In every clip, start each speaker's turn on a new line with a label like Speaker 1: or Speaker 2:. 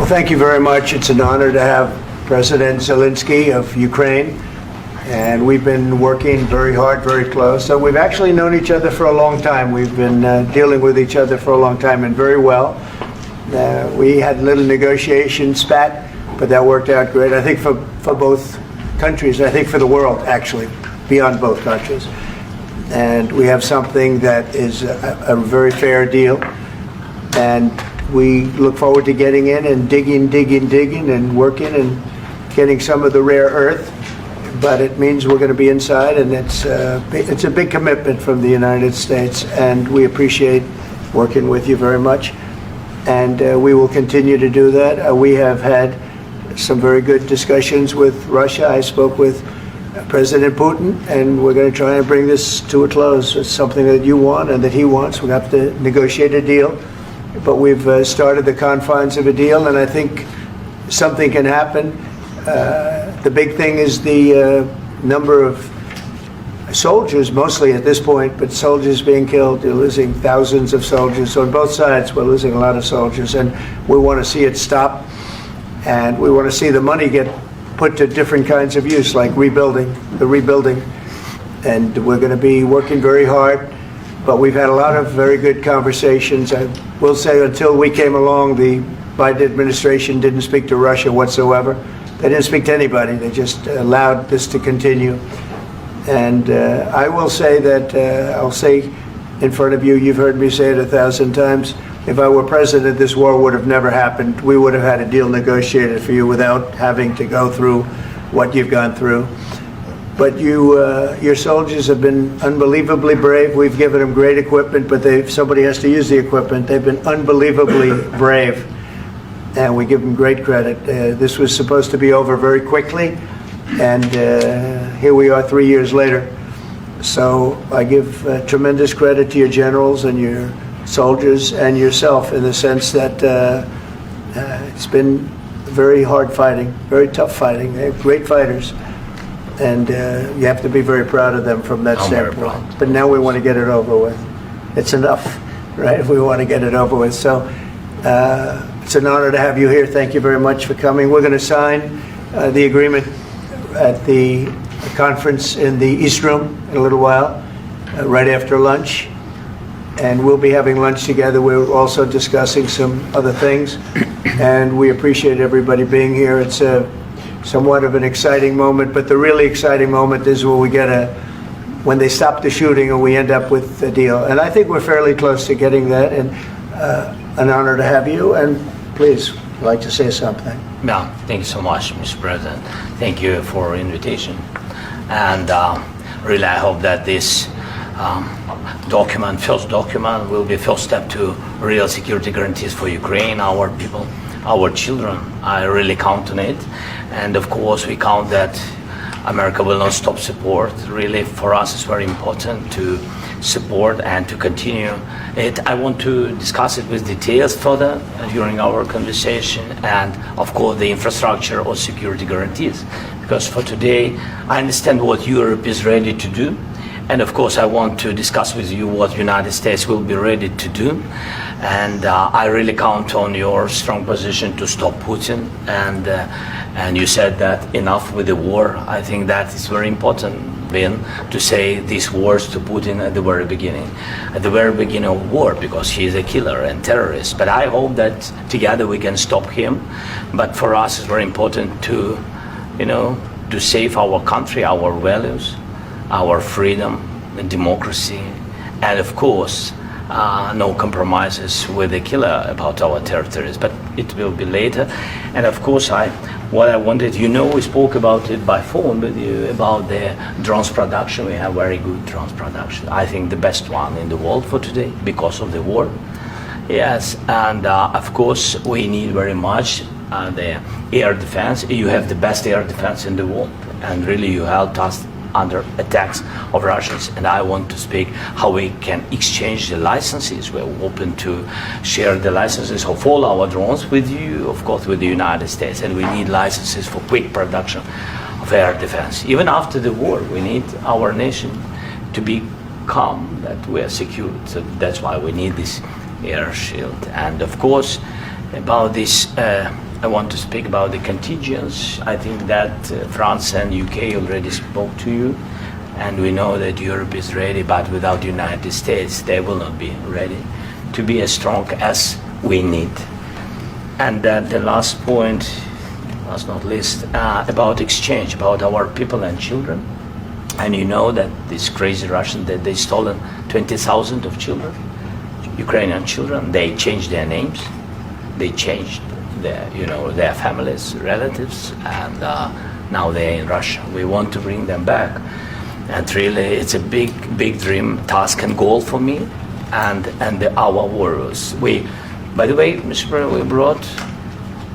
Speaker 1: Well, thank you very much. It's an honor to have President Zelenskiy of Ukraine, and we've been working very hard, very close. So we've actually known each other for a long time. We've been dealing with each other for a long time, and very well. We had a little negotiation spat, but that worked out great. I think for both countries, I think for the world, actually, beyond both countries. And we have something that is a very fair deal. And we look forward to getting in and digging and working and getting some of the rare earth. But it means we're going to be inside, and it's a big commitment from the United States, and we appreciate working with you very much. And we will continue to do that. We have had some very good discussions with Russia. I spoke with President Putin, and we're going to try and bring this to a close. It's something that you want and that he wants. We have to negotiate a deal. But we've started the confines of a deal, and I think something can happen. The big thing is the number of soldiers, mostly at this point, but soldiers being killed. You're losing thousands of soldiers. On both sides, we're losing a lot of soldiers, and we want to see it stop. And we want to see the money get put to different kinds of use, like rebuilding. And we're going to be working very hard. But we've had a lot of very good conversations. I will say until we came along, the Biden administration didn't speak to Russia whatsoever. They didn't speak to anybody. They just allowed this to continue. And I will say that, I'll say in front of you, you've heard me say it 1,000 times, if I were president, this war would have never happened. We would have had a deal negotiated for you without having to go through what you've gone through. But your soldiers have been unbelievably brave. We've given them great equipment, but somebody has to use the equipment. They've been unbelievably brave, and we give them great credit. This was supposed to be over very quickly, and here we are 3 years later. So I give tremendous credit to your generals and your soldiers and yourself, in the sense that it's been very hard fighting, very tough fighting. They're great fighters. And you have to be very proud of them from that standpoint. But now we want to get it over with. It's enough, right? We want to get it over with. So it's an honor to have you here. Thank you very much for coming. We're going to sign the agreement at the conference in the East Room in a little while, right after lunch. And we'll be having lunch together. We're also discussing some other things. And we appreciate everybody being here. It's somewhat of an exciting moment, but the really exciting moment is when we when they stop the shooting and we end up with a deal. And I think we're fairly close to getting that, and an honor to have you. And please, I'd like to say something.
Speaker 2: Yeah, thank you so much, Mr. President. Thank you for invitation. And really, I hope that this first document, will be first step to real security guarantees for Ukraine, our people, our children. I really count on it. And of course, we count that America will not stop support. Really, for us, it's very important to support and to continue it. I want to discuss it with details further during our conversation, and of course, the infrastructure or security guarantees. Because for today, I understand what Europe is ready to do. And of course, I want to discuss with you what the United States will be ready to do. And I really count on your strong position to stop Putin. And you said that enough with the war. I think that is very important, Ben, to say these words to Putin at the very beginning of war, because he is a killer and terrorist. But I hope that together we can stop him. But for us, it's very important to save our country, our values, our freedom and democracy, and of course, no compromises with the killer about our territories. But it will be later. And of course, what I wanted, we spoke about it by phone with you about the drones production. We have very good drones production. I think the best one in the world for today because of the war. Yes, and of course, we need very much the air defense. You have the best air defense in the world, and really you helped us under attacks of Russians. And I want to speak how we can exchange the licenses. We're open to share the licenses of all our drones with you, of course, with the United States. And we need licenses for quick production of air defense. Even after the war, we need our nation to be calm, that we are secure. So that's why we need this air shield. And of course, about this I want to speak about the contingents. I think that France and UK already spoke to you, and we know that Europe is ready, but without the United States, they will not be ready to be as strong as we need. And then the last point, last not least, about exchange, about our people and children. And you know that these crazy Russians, that they stolen 20,000 of children, Ukrainian children. They changed their names, they changed their families, relatives, and now they're in Russia. We want to bring them back, and really, it's a big dream, task, and goal for me, and our warriors. By the way, Mr. President,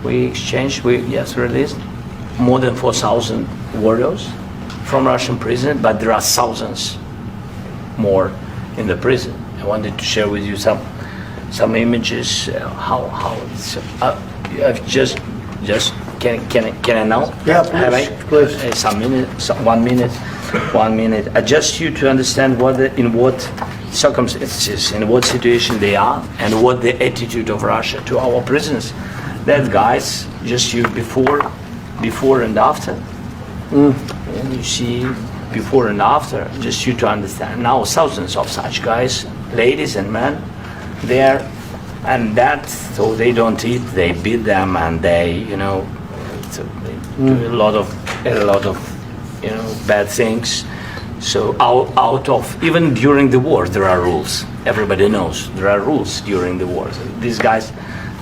Speaker 2: we exchanged, released more than 4,000 warriors from Russian prison, but there are thousands more in the prison. I wanted to share with you some images. How it's can I now?
Speaker 1: Yeah, please.
Speaker 2: Some minutes, 1 minute, 1 minute. Just you to understand in what circumstances, in what situation they are, and what the attitude of Russia to our prisoners. That guys, just you before and after. And you see before and after, just you to understand. Now thousands of such guys, ladies and men, there, and that, so they don't eat, they beat them, and they, they do a lot of bad things. So out of, even during the war, there are rules. Everybody knows there are rules during the war. So these guys,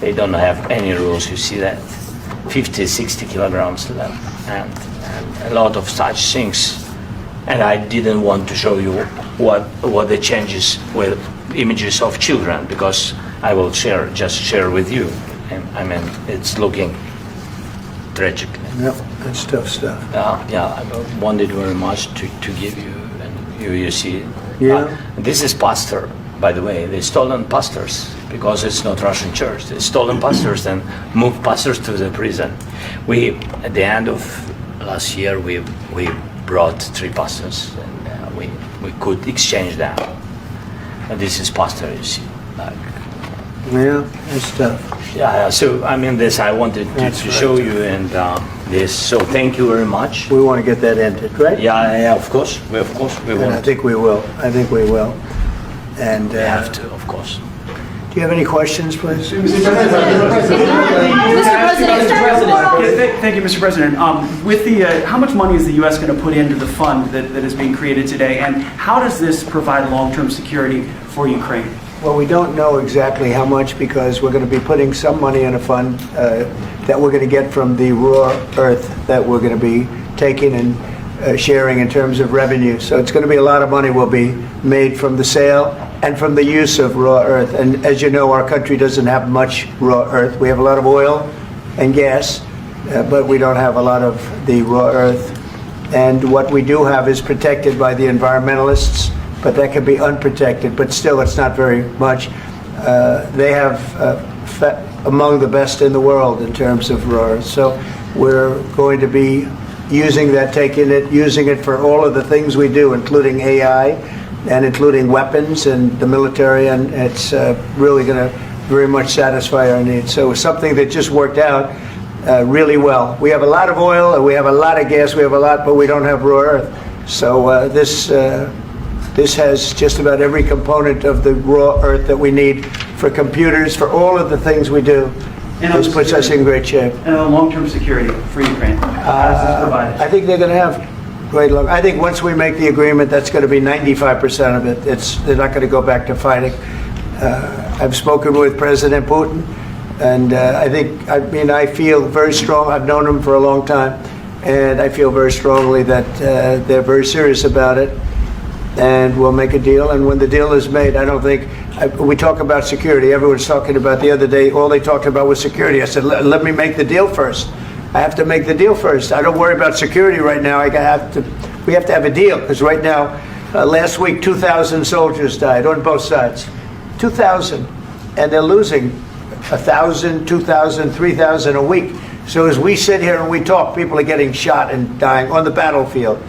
Speaker 2: they don't have any rules. You see that 50, 60 kilograms left, and a lot of such things. And I didn't want to show you what the changes with images of children, because I will just share with you. And I mean, it's looking tragic.
Speaker 1: Yep, that's tough stuff.
Speaker 2: I wanted very much to give you, and you see.
Speaker 1: Yeah.
Speaker 2: This is pastor, by the way. They stolen pastors, because it's not Russian church. They stolen pastors and moved pastors to the prison. At the end of last year, we brought 3 pastors, and we could exchange them. And this is pastor, you see.
Speaker 1: Yeah, that's tough.
Speaker 2: Yeah. So I mean, this I wanted to show you, and this. So thank you very much.
Speaker 1: We want to get that ended, right?
Speaker 2: Yeah. Of course, we
Speaker 1: And
Speaker 2: want.
Speaker 1: I think we will. And
Speaker 2: We have to, of course.
Speaker 1: do you have any questions, please?
Speaker 3: Mr. President. Thank you, Mr. President. With how much money is the U.S. going to put into the fund that is being created today, and how does this provide long-term security for Ukraine?
Speaker 1: Well, we don't know exactly how much, because we're going to be putting some money in a fund that we're going to get from the raw earth that we're going to be taking and sharing in terms of revenue. So it's going to be a lot of money will be made from the sale and from the use of raw earth. And as you know, our country doesn't have much raw earth. We have a lot of oil and gas, but we don't have a lot of the raw earth. And what we do have is protected by the environmentalists, but that can be unprotected, but still it's not very much. They have among the best in the world in terms of raw earth. So we're going to be using that, using it for all of the things we do, including AI and including weapons and the military, and it's really going to very much satisfy our needs. So it's something that just worked out really well. We have a lot of oil, and we have a lot of gas, but we don't have raw earth. So this has just about every component of the raw earth that we need for computers, for all of the things we do. This puts us in great shape.
Speaker 3: And on long-term security for Ukraine, how does this provide it?
Speaker 1: I think they're going to have great luck. I think once we make the agreement, that's going to be 95% of it. They're not going to go back to fighting. I've spoken with President Putin, and I feel very strong. I've known him for a long time, and I feel very strongly that they're very serious about it. And we'll make a deal. And when the deal is made, I don't think we talk about security. Everyone's talking about the other day. All they talked about was security. I said, let me make the deal first. I have to make the deal first. I don't worry about security right now. We have to have a deal, because right now, last week, 2,000 soldiers died on both sides. 2,000, and they're losing 1,000, 2,000, 3,000 a week. So as we sit here and we talk, people are getting shot and dying on the battlefield.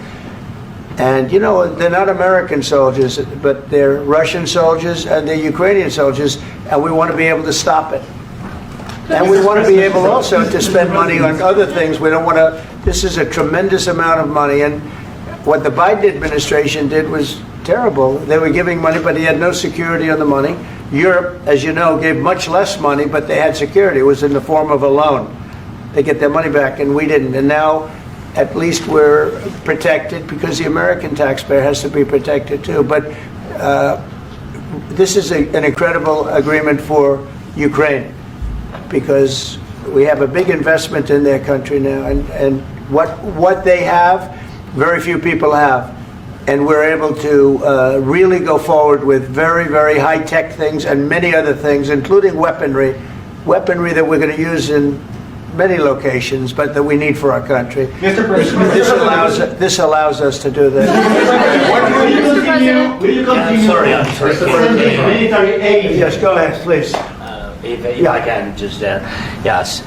Speaker 1: And, they're not American soldiers, but they're Russian soldiers and they're Ukrainian soldiers, and we want to be able to stop it. And we want to be able also to spend money on other things. We don't want to, this is a tremendous amount of money. And what the Biden administration did was terrible. They were giving money, but he had no security on the money. Europe, as you know, gave much less money, but they had security. It was in the form of a loan. They get their money back, and we didn't. And now, at least we're protected because the American taxpayer has to be protected too. But this is an incredible agreement for Ukraine because we have a big investment in their country now, and what they have, very few people have. And we're able to really go forward with very, very high-tech things and many other things, including weaponry that we're going to use in many locations, but that we need for our country.
Speaker 4: Mr. President,
Speaker 1: This allows us to do that.
Speaker 4: will you continue
Speaker 2: I'm sorry.
Speaker 4: sending military aid?
Speaker 1: Yes, go ahead, please.
Speaker 2: If I can just, yes.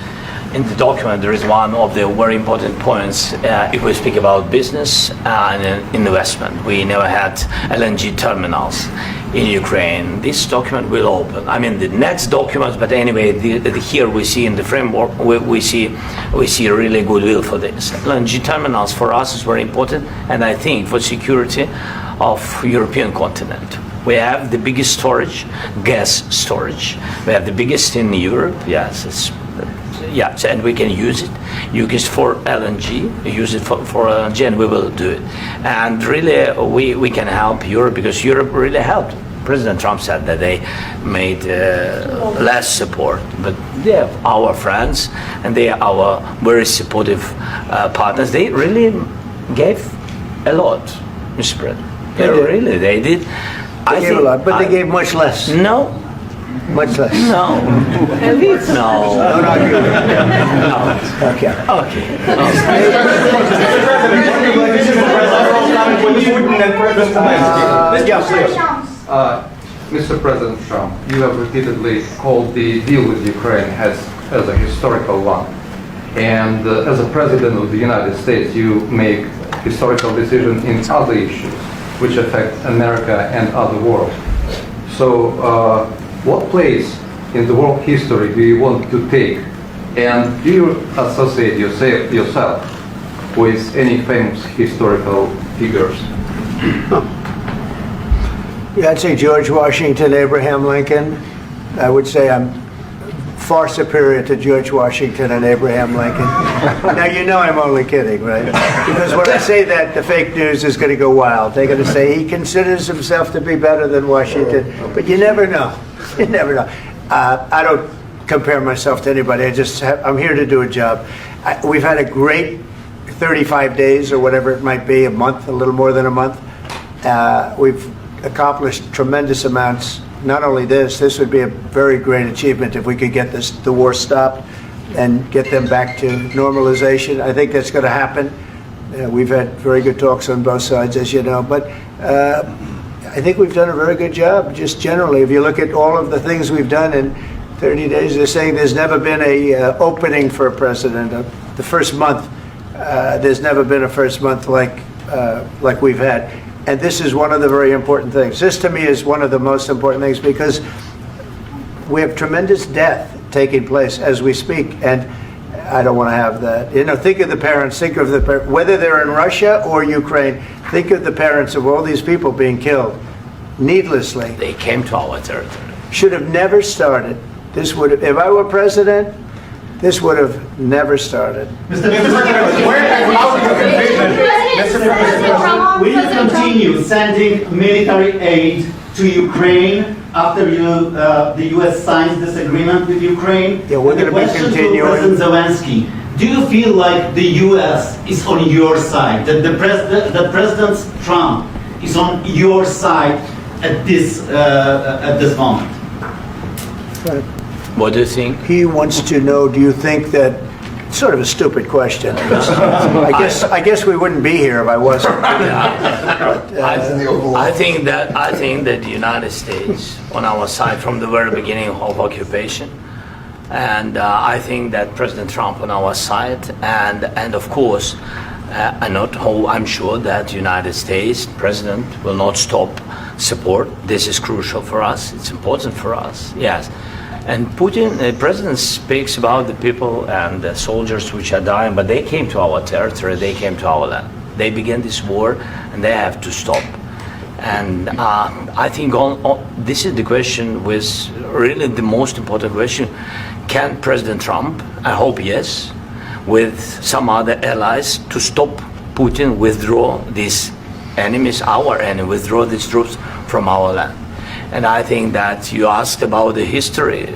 Speaker 2: In the document, there is one of the very important points. If we speak about business and investment, we never had LNG terminals in Ukraine. This document will open. I mean, the next document, but anyway, here we see in the framework, we see really goodwill for this. LNG terminals for us is very important, and I think for security of European continent. We have the biggest storage, gas storage. We have the biggest in Europe. Yes, yes, and we can use it. Use it for LNG. Use it for LNG, and we will do it. And really, we can help Europe because Europe really helped. President Trump said that they made less support, but they are our friends and they are our very supportive partners. They really gave a lot, Mr. President. They did.
Speaker 1: They gave a lot, but they gave much less.
Speaker 2: No.
Speaker 1: Much less.
Speaker 2: No. No.
Speaker 1: Don't argue.
Speaker 2: No.
Speaker 1: Okay.
Speaker 5: Mr. President Trump, you have repeatedly called the deal with Ukraine as a historical one. And as a President of the United States, you make historical decisions in other issues which affect America and other world. So what place in the world history do you want to take? And do you associate yourself with any famous historical figures?
Speaker 1: Yeah, I'd say George Washington, Abraham Lincoln. I would say I'm far superior to George Washington and Abraham Lincoln. Now, you know I'm only kidding, right? Because when I say that, the fake news is going to go wild. They're going to say he considers himself to be better than Washington. But you never know. You never know. I don't compare myself to anybody. I'm here to do a job. We've had a great 35 days or whatever it might be, a month, a little more than a month. We've accomplished tremendous amounts. Not only this would be a very great achievement if we could get the war stopped and get them back to normalization. I think that's going to happen. We've had very good talks on both sides, as you know. But I think we've done a very good job, just generally. If you look at all of the things we've done in 30 days, they're saying there's never been a opening for a president. The first month, there's never been a first month like we've had. And this is one of the very important things. This, to me, is one of the most important things because we have tremendous death taking place as we speak, and I don't want to have that. You know, think of the parents, whether they're in Russia or Ukraine, think of the parents of all these people being killed needlessly.
Speaker 2: They came to our territory.
Speaker 1: Should have never started. This would have, if I were president, this would have never started.
Speaker 4: Mr. President, will you continue sending military aid to Ukraine after the U.S. signs this agreement with Ukraine?
Speaker 1: Yeah, we're going to be continuing.
Speaker 4: President Zelenskiy, do you feel like the U.S. is on your side? That President Trump is on your side at this moment?
Speaker 1: Right.
Speaker 2: What do you think?
Speaker 1: He wants to know, do you think that, sort of a stupid question. I guess we wouldn't be here if I wasn't.
Speaker 2: I think that the United States on our side from the very beginning of occupation, and I think that President Trump on our side, and of course, I'm sure that the United States President will not stop support. This is crucial for us. It's important for us. Yes. And Putin, the president speaks about the people and the soldiers which are dying, but they came to our territory, they came to our land. They began this war, and they have to stop. And I think this is the question, with really the most important question. Can President Trump, I hope yes, with some other allies, to stop Putin, withdraw these enemies, our enemy, withdraw these troops from our land? And I think that you asked about the history,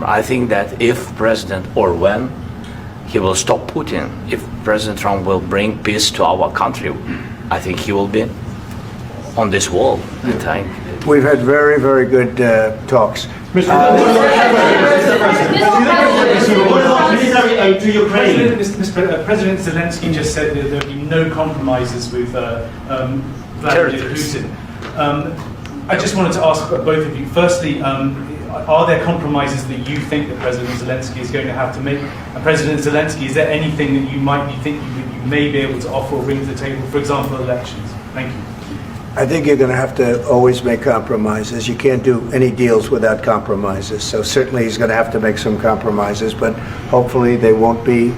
Speaker 2: I think that if President, or when he will stop Putin, if President Trump will bring peace to our country, I think he will be on this wall. I think.
Speaker 1: We've had very, very good talks.
Speaker 4: What about military aid to Ukraine?
Speaker 6: President Zelenskiy just said that there will be no compromises with Vladimir Putin. I just wanted to ask both of you, firstly, are there compromises that you think that President Zelenskiy is going to have to make? And President Zelenskiy, is there anything that you might be thinking that you may be able to offer or bring to the table, for example, elections? Thank you.
Speaker 1: I think you're going to have to always make compromises. You can't do any deals without compromises. So certainly he's going to have to make some compromises, but hopefully they won't be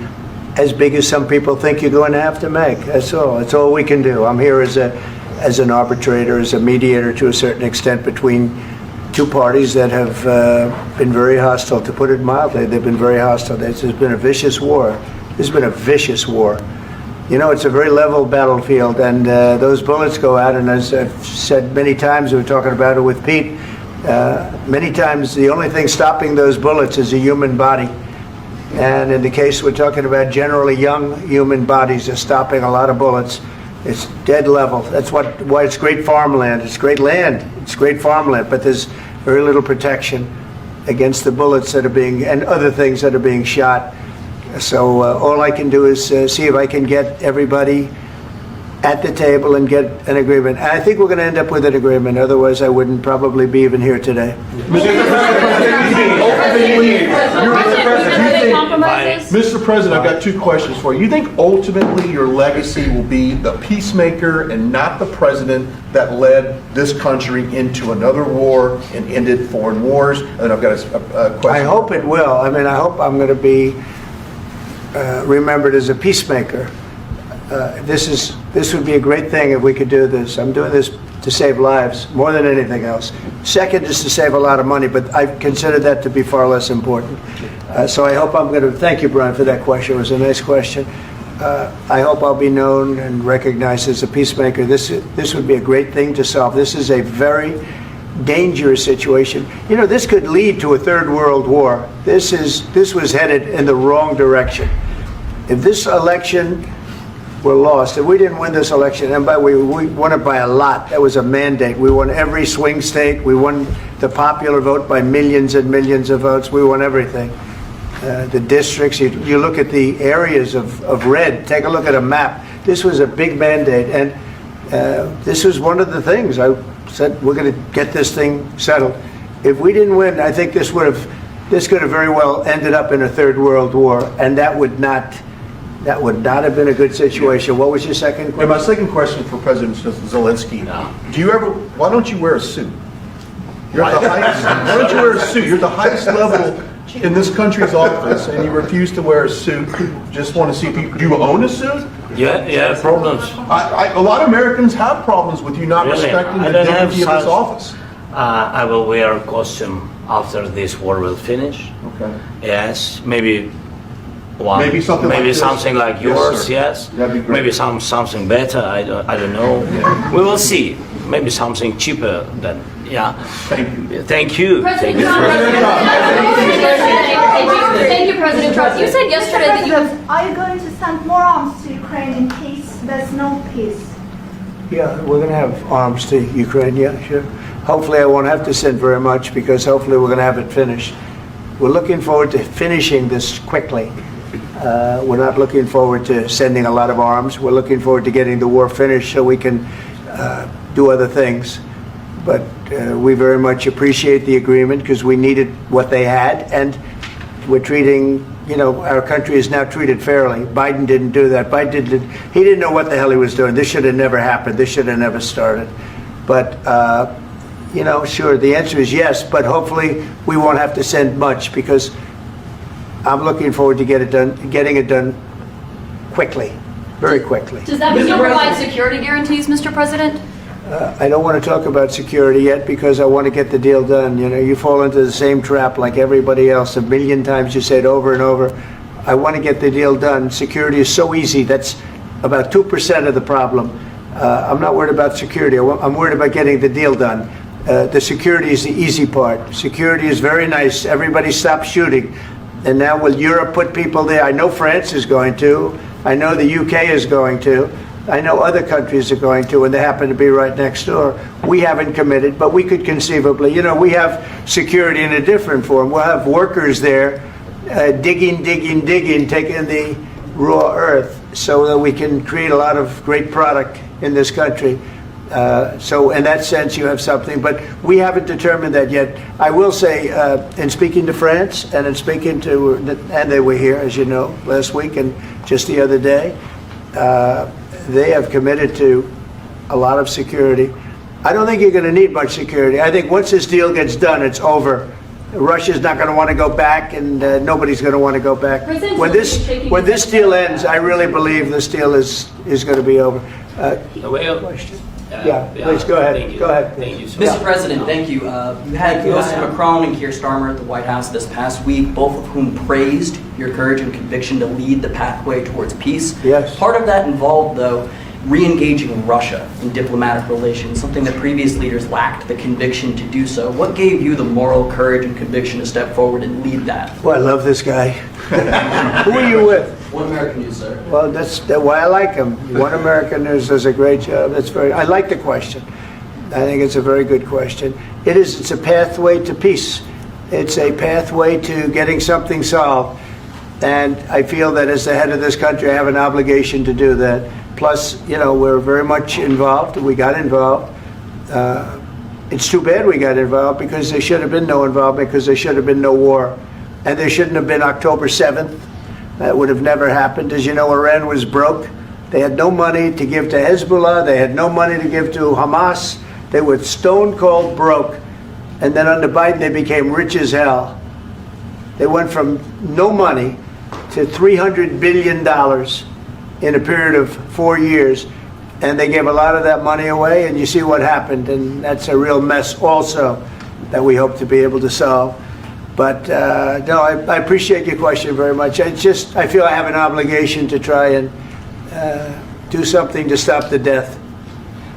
Speaker 1: as big as some people think you're going to have to make. That's all. That's all we can do. I'm here as an arbitrator, as a mediator to a certain extent between two parties that have been very hostile, to put it mildly. They've been very hostile. There's been a vicious war. There's been a vicious war. You know, it's a very level battlefield, and those bullets go out, and as I've said many times, we were talking about it with Pete, many times the only thing stopping those bullets is a human body. And in the case we're talking about, generally young human bodies are stopping a lot of bullets. It's dead level. That's why it's great farmland. It's great land. It's great farmland, but there's very little protection against the bullets that are being, and other things that are being shot. So all I can do is see if I can get everybody at the table and get an agreement. And I think we're going to end up with an agreement. Otherwise, I wouldn't probably be even here today.
Speaker 7: Mr. President, I've got two questions for you. You think ultimately your legacy will be the peacemaker and not the president that led this country into another war and ended foreign wars? And I've got a question.
Speaker 1: I hope it will. I mean, I hope I'm going to be remembered as a peacemaker. This would be a great thing if we could do this. I'm doing this to save lives more than anything else. Second is to save a lot of money, but I consider that to be far less important. So I hope I'm going to, thank you, Brian, for that question. It was a nice question. I hope I'll be known and recognized as a peacemaker. This would be a great thing to solve. This is a very dangerous situation. You know, this could lead to a third world war. This was headed in the wrong direction. If this election were lost, if we didn't win this election, and we won it by a lot, that was a mandate. We won every swing state. We won the popular vote by millions and millions of votes. We won everything. The districts, you look at the areas of red, take a look at a map. This was a big mandate, and this was one of the things I said, we're going to get this thing settled. If we didn't win, I think this could have very well ended up in a third world war, and that would not have been a good situation. What was your second question?
Speaker 7: And my second question for President Zelensky: why don't you wear a suit? You're at the highest. Why don't you wear a suit? You're at the highest level in this country's office, and you refuse to wear a suit. Just want to see people. Do you own a suit?
Speaker 2: Yeah, problems.
Speaker 7: A lot of Americans have problems with you not respecting the dignity of this office.
Speaker 2: I will wear a costume after this war will finish.
Speaker 7: Okay.
Speaker 2: Yes, maybe one.
Speaker 7: Maybe something
Speaker 2: like yours. Yes.
Speaker 7: That'd be great.
Speaker 2: Maybe something better. I don't know. We will see. Maybe something cheaper than. Yeah.
Speaker 7: Thank you.
Speaker 2: Thank you.
Speaker 8: President Trump. Thank you, President Trump. You said yesterday that you have.
Speaker 9: Are you going to send more arms to Ukraine in case there's no peace?
Speaker 1: Yeah, we're going to have arms to Ukraine, yeah, sure. Hopefully I won't have to send very much, because hopefully we're going to have it finished. We're looking forward to finishing this quickly. We're not looking forward to sending a lot of arms. We're looking forward to getting the war finished so we can do other things. But we very much appreciate the agreement, because we needed what they had, and we're treating, our country is now treated fairly. Biden didn't do that. He didn't know what the hell he was doing. This should have never happened. This should have never started. But, Sure, the answer is yes, but hopefully we won't have to send much, because I'm looking forward to getting it done quickly, very quickly.
Speaker 8: Does that mean you'll provide security guarantees, Mr. President?
Speaker 1: I don't want to talk about security yet, because I want to get the deal done. You fall into the same trap like everybody else. A million times you say it over and over. I want to get the deal done. Security is so easy. That's about 2% of the problem. I'm not worried about security. I'm worried about getting the deal done. The security is the easy part. Security is very nice. Everybody stopped shooting. And now will Europe put people there? I know France is going to. I know the UK is going to. I know other countries are going to, and they happen to be right next door. We haven't committed, but we could conceivably. We have security in a different form. We'll have workers there digging, taking the raw earth so that we can create a lot of great product in this country. So in that sense, you have something, but we haven't determined that yet. I will say, in speaking to France and in speaking to, and they were here, as you know, last week and just the other day, they have committed to a lot of security. I don't think you're going to need much security. I think once this deal gets done, it's over. Russia's not going to want to go back, and nobody's going to want to go back. When this deal ends, I really believe this deal is going to be over. Question? Please go ahead.
Speaker 10: Thank you.
Speaker 1: Go ahead.
Speaker 10: Thank you, Mr. President, thank you. You had President Macron and Keir Starmer at the White House this past week, both of whom praised your courage and conviction to lead the pathway towards peace.
Speaker 1: Yes.
Speaker 10: Part of that involved, though, re-engaging Russia in diplomatic relations, something that previous leaders lacked the conviction to do so. What gave you the moral courage and conviction to step forward and lead that?
Speaker 1: Well, I love this guy. Who are you with?
Speaker 10: One American News, sir.
Speaker 1: Well, that's why I like him. One American News does a great job. I like the question. I think it's a very good question. It's a pathway to peace. It's a pathway to getting something solved. And I feel that as the head of this country, I have an obligation to do that. Plus, we're very much involved. We got involved. It's too bad we got involved, because there should have been no involvement, because there should have been no war. And there shouldn't have been October 7th. That would have never happened. As you know, Iran was broke. They had no money to give to Hezbollah. They had no money to give to Hamas. They were stone cold broke. And then under Biden, they became rich as hell. They went from no money to $300 billion in a period of 4 years. And they gave a lot of that money away, and you see what happened. And that's a real mess also that we hope to be able to solve. But no, I appreciate your question very much. I feel I have an obligation to try and do something to stop the death.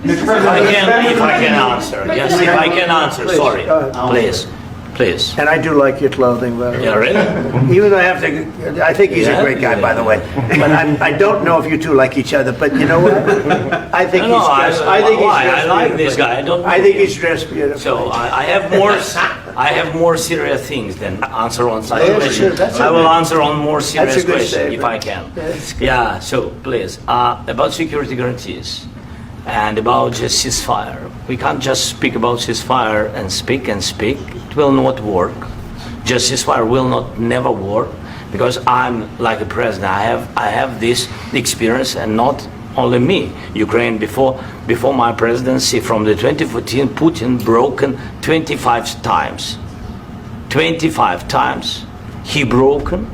Speaker 2: If I can answer. Yes, if I can answer.
Speaker 1: Please,
Speaker 2: sorry.
Speaker 1: go ahead.
Speaker 2: Please.
Speaker 1: And I do like your clothing, by the way.
Speaker 2: Yeah, really?
Speaker 1: Even though I think he's a great guy, by the way. But I don't know if you two like each other. But you know what? I think he's dressed.
Speaker 2: I like this guy.
Speaker 1: I think he's dressed beautiful.
Speaker 2: So I have more serious things than answer on such
Speaker 1: Yeah,
Speaker 2: questions.
Speaker 1: sure,
Speaker 2: I will answer on more serious
Speaker 1: That's a good
Speaker 2: questions if
Speaker 1: statement.
Speaker 2: I can.
Speaker 1: That's good.
Speaker 2: Yeah. So please, about security guarantees and about just ceasefire. We can't just speak about ceasefire and speak. It will not work. Just ceasefire will never work, because I'm like a president. I have this experience, and not only me. Ukraine before my presidency, from the 2014, Putin broken 25 times. 25 times he broken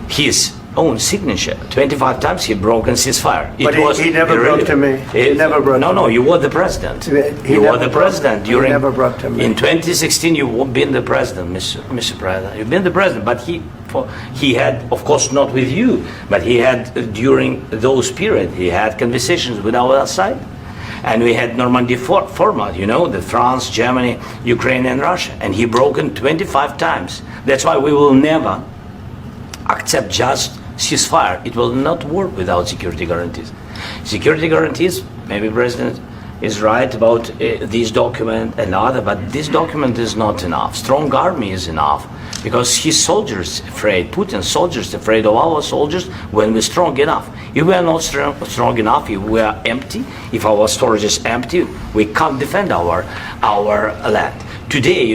Speaker 2: his own signature. 25 times he broken ceasefire.
Speaker 1: But he never broke to me. He never broke to me.
Speaker 2: No, you were the president. You were the president
Speaker 1: He never broke to me.
Speaker 2: In 2016, you've been the president, Mr. President. You've been the president, but he had, of course, not with you, but he had during those periods. He had conversations with our side, and we had Normandy format. The France, Germany, Ukraine, and Russia, and he broken 25 times. That's why we will never accept just ceasefire. It will not work without security guarantees. Security guarantees, maybe President is right about this document and other, but this document is not enough. Strong army is enough, because his soldiers afraid, Putin's soldiers afraid of our soldiers when we're strong enough. If we are not strong enough, if we are empty, if our storage is empty, we can't defend our land. Today,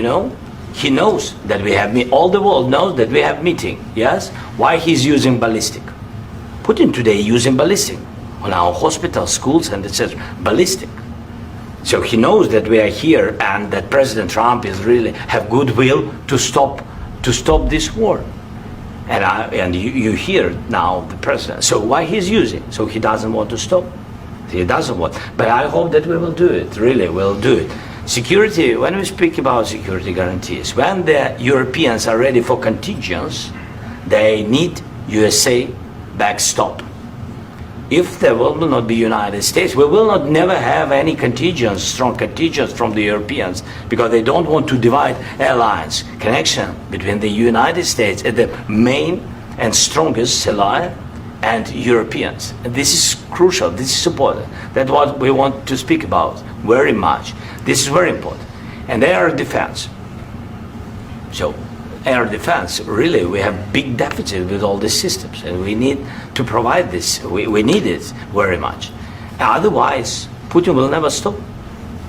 Speaker 2: he knows that we have all the world knows that we have meeting. Yes, why he's using ballistic? Putin today using ballistic on our hospitals, schools, and etc. Ballistic. So he knows that we are here and that President Trump is really have goodwill to stop this war. And you hear now the president. So why he's using? So he doesn't want to stop. He doesn't want. But I hope that we will do it. Really, we'll do it. Security. When we speak about security guarantees, when the Europeans are ready for contingents, they need USA backstop. If there will not be United States, we will not never have any contingents, strong contingents from the Europeans, because they don't want to divide alliance, connection between the United States and the main and strongest ally and Europeans. And this is crucial, this is important. That's what we want to speak about very much. This is very important. And air defense. So air defense, really, we have big deficit with all these systems, and we need to provide this. We need it very much. Otherwise, Putin will never stop,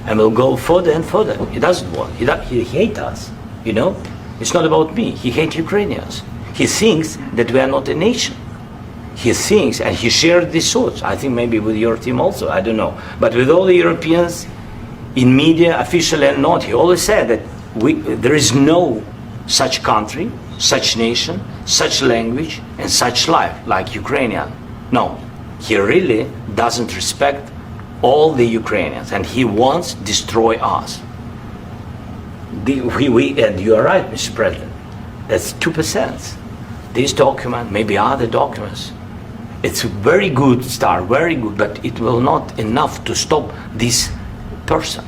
Speaker 2: and will go further and further. He doesn't want. He hates us. You know, it's not about me. He hates Ukrainians. He thinks that we are not a nation. He thinks, and he shared these thoughts. I think maybe with your team also. I don't know, but with all the Europeans, in media, officially and not, he always said that there is no such country, such nation, such language, and such life like Ukrainian. No, he really doesn't respect all the Ukrainians, and he wants to destroy us. And you are right, Mr. President. That's 2%. This document, maybe other documents, it's a very good start, very good, but it will not enough to stop this person.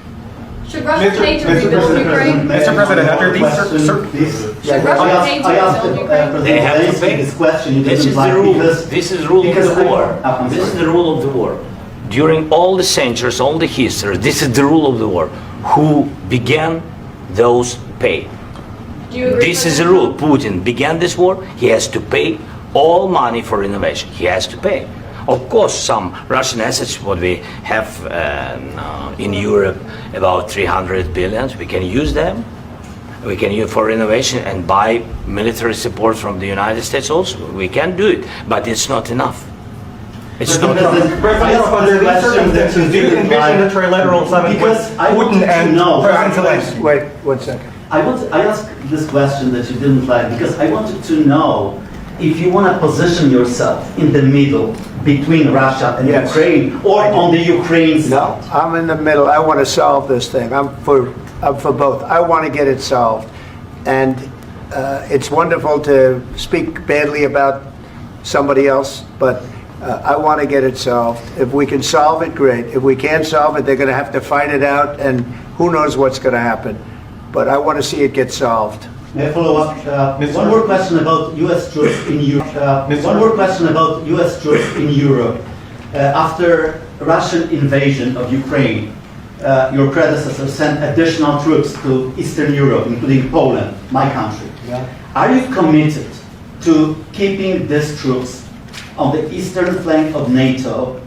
Speaker 8: Should Russia pay to rebuild Ukraine?
Speaker 7: Mr. President, after these
Speaker 8: Should Russia pay to rebuild Ukraine?
Speaker 2: They have to pay.
Speaker 4: This question.
Speaker 2: This is the rule. This is rule of the war. This is the rule of the war. During all the centuries, all the history, this is the rule of the war. Who began, those pay.
Speaker 8: Do you agree
Speaker 2: This
Speaker 8: with
Speaker 2: is the
Speaker 8: that?
Speaker 2: rule. Putin began this war. He has to pay all money for innovation. He has to pay. Of course, some Russian assets, what we have in Europe, about 300 billion, we can use them. We can use for innovation and buy military support from the United States also. We can do it, but it's not enough. It's not enough.
Speaker 7: President, under these circumstances, do you envision a trilateral summit with Putin and President Zelensky?
Speaker 1: Wait 1 second.
Speaker 4: I asked this question that you didn't like because I wanted to know if you want to position yourself in the middle between Russia and
Speaker 1: Yes.
Speaker 4: Ukraine, or on the Ukraine side.
Speaker 1: No, I'm in the middle. I want to solve this thing. I'm for both. I want to get it solved. And it's wonderful to speak badly about somebody else, but I want to get it solved. If we can solve it, great. If we can't solve it, they're going to have to fight it out, and who knows what's going to happen. But I want to see it get solved.
Speaker 4: May I follow up? One more question about U.S. troops in Europe. One more question about U.S. troops in Europe. After Russian invasion of Ukraine, your predecessor sent additional troops to Eastern Europe, including Poland, my country.
Speaker 1: Yeah.
Speaker 4: Are you committed to keeping these troops on the eastern flank of NATO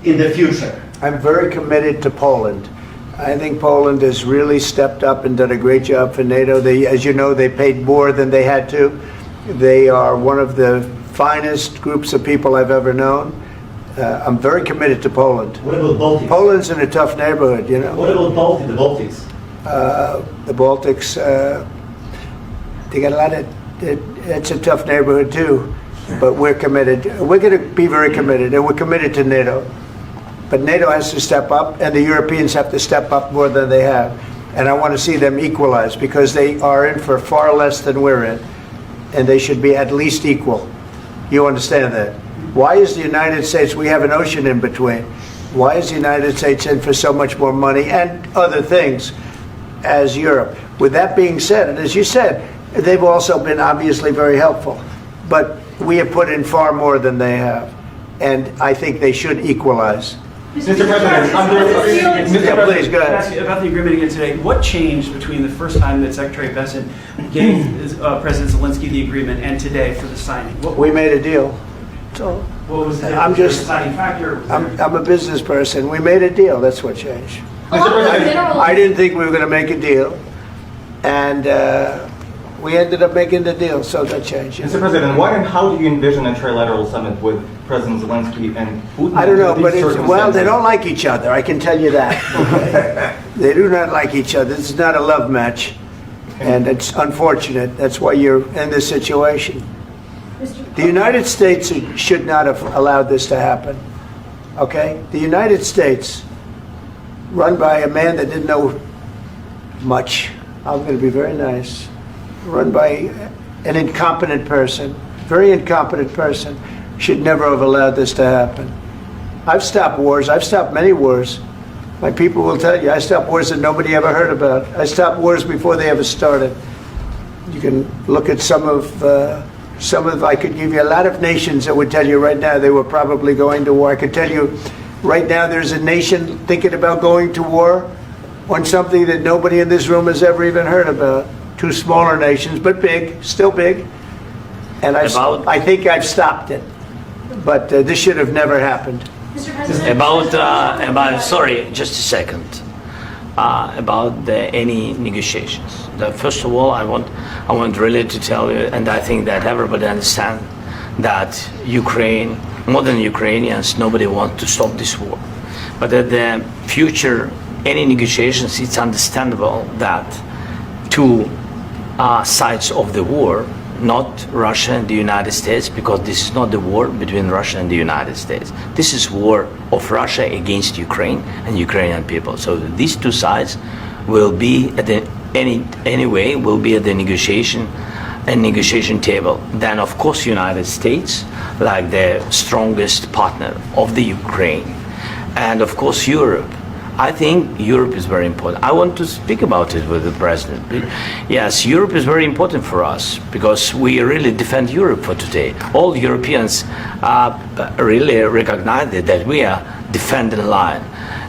Speaker 4: in the future?
Speaker 1: I'm very committed to Poland. I think Poland has really stepped up and done a great job for NATO. As you know, they paid more than they had to. They are one of the finest groups of people I've ever known. I'm very committed to Poland.
Speaker 4: What about Baltics?
Speaker 1: Poland's in a tough neighborhood, you know.
Speaker 4: What about the Baltics?
Speaker 1: The Baltics, they got a lot of, it's a tough neighborhood too, but we're committed. We're going to be very committed, and we're committed to NATO. But NATO has to step up, and the Europeans have to step up more than they have. And I want to see them equalize, because they are in for far less than we're in, and they should be at least equal. You understand that? Why is the United States, we have an ocean in between, why is the United States in for so much more money and other things as Europe? With that being said, and as you said, they've also been obviously very helpful, but we have put in far more than they have, and I think they should equalize.
Speaker 7: Mr. President,
Speaker 1: Please, go ahead.
Speaker 3: Ask you about the agreement again today. What changed between the first time that Secretary Bessent gave President Zelensky the agreement and today for the signing?
Speaker 1: We made a deal. So
Speaker 3: What was the
Speaker 1: I'm just-
Speaker 3: deciding factor?
Speaker 1: I'm a business person. We made a deal. That's what changed.
Speaker 7: Mr. President,
Speaker 1: I didn't think we were going to make a deal, and We ended up making the deal, so that changed.
Speaker 11: Mr. President, what and how do you envision a trilateral summit with President Zelensky and Putin?
Speaker 1: I don't know,
Speaker 11: under
Speaker 1: but
Speaker 11: these
Speaker 1: well, they
Speaker 11: circumstances?
Speaker 1: don't like each other. I can tell you that. Okay? They do not like each other. This is not a love match, and it's unfortunate. That's why you're in this situation. The United States should not have allowed this to happen. Okay? The United States, run by a man that didn't know much. I'm going to be very nice. Run by an incompetent person, very incompetent person, should never have allowed this to happen. I've stopped wars. I've stopped many wars. My people will tell you, I stopped wars that nobody ever heard about. I stopped wars before they ever started. You can look at some of, I could give you a lot of nations that would tell you right now they were probably going to war. I could tell you right now there's a nation thinking about going to war on something that nobody in this room has ever even heard about. Two smaller nations, but big, still big. And I think I've stopped it. But this should have never happened.
Speaker 8: Mr. President,
Speaker 2: Sorry, just a second. About any negotiations. First of all, I want really to tell you, and I think that everybody understands that Ukraine, more than Ukrainians, nobody wants to stop this war. But at the future, any negotiations, it's understandable that two sides of the war, not Russia and the United States, because this is not the war between Russia and the United States. This is war of Russia against Ukraine and Ukrainian people. So these two sides will be at the will be at the negotiation table. Then of course United States, like the strongest partner of the Ukraine, and of course Europe. I think Europe is very important. I want to speak about it with the president. Yes, Europe is very important for us because we really defend Europe for today. All Europeans really recognize that we are defending the line,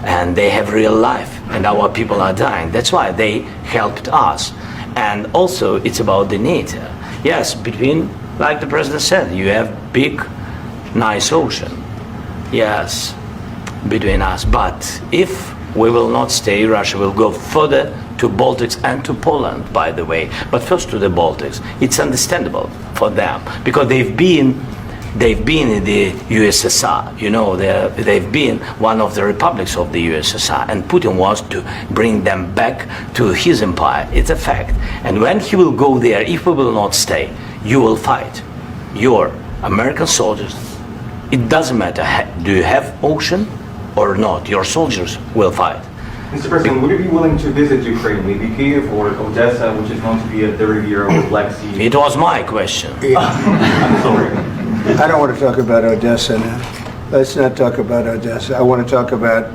Speaker 2: and they have real life, and our people are dying. That's why they helped us. And also, it's about the NATO. Yes, between, like the president said, you have big, nice ocean. Yes, between us. But if we will not stay, Russia will go further to Baltics and to Poland, by the way. But first to the Baltics. It's understandable for them because they've been in the USSR. You know, they've been one of the republics of the USSR, and Putin wants to bring them back to his empire. It's a fact. And when he will go there, if we will not stay, you will fight. Your American soldiers, it doesn't matter, do you have ocean or not, your soldiers will fight.
Speaker 11: Mr. President, would you be willing to visit Ukraine, maybe Kyiv or Odessa, which is known to be at the Riviera or Black Sea?
Speaker 2: It was my question.
Speaker 11: I'm sorry.
Speaker 1: I don't want to talk about Odessa now. Let's not talk about Odessa. I want to talk about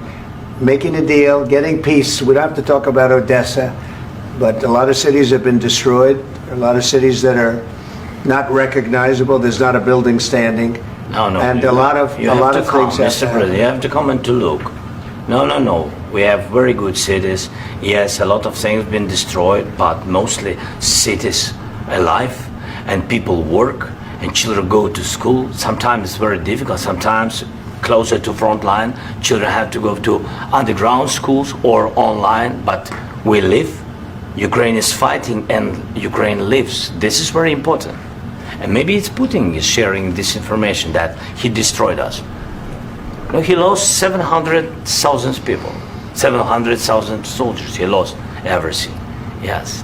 Speaker 1: making a deal, getting peace. We don't have to talk about Odessa, but a lot of cities have been destroyed. A lot of cities that are not recognizable. There's not a building standing.
Speaker 2: No.
Speaker 1: And a lot of things have
Speaker 2: Mr. President, you have to come and to look. No. We have very good cities. Yes, a lot of things have been destroyed, but mostly cities alive, and people work, and children go to school. Sometimes it's very difficult. Sometimes closer to front line, children have to go to underground schools or online. But we live. Ukraine is fighting, and Ukraine lives. This is very important. And maybe it's Putin is sharing this information that he destroyed us. No, he lost 700,000 people, 700,000 soldiers. He lost everything. Yes.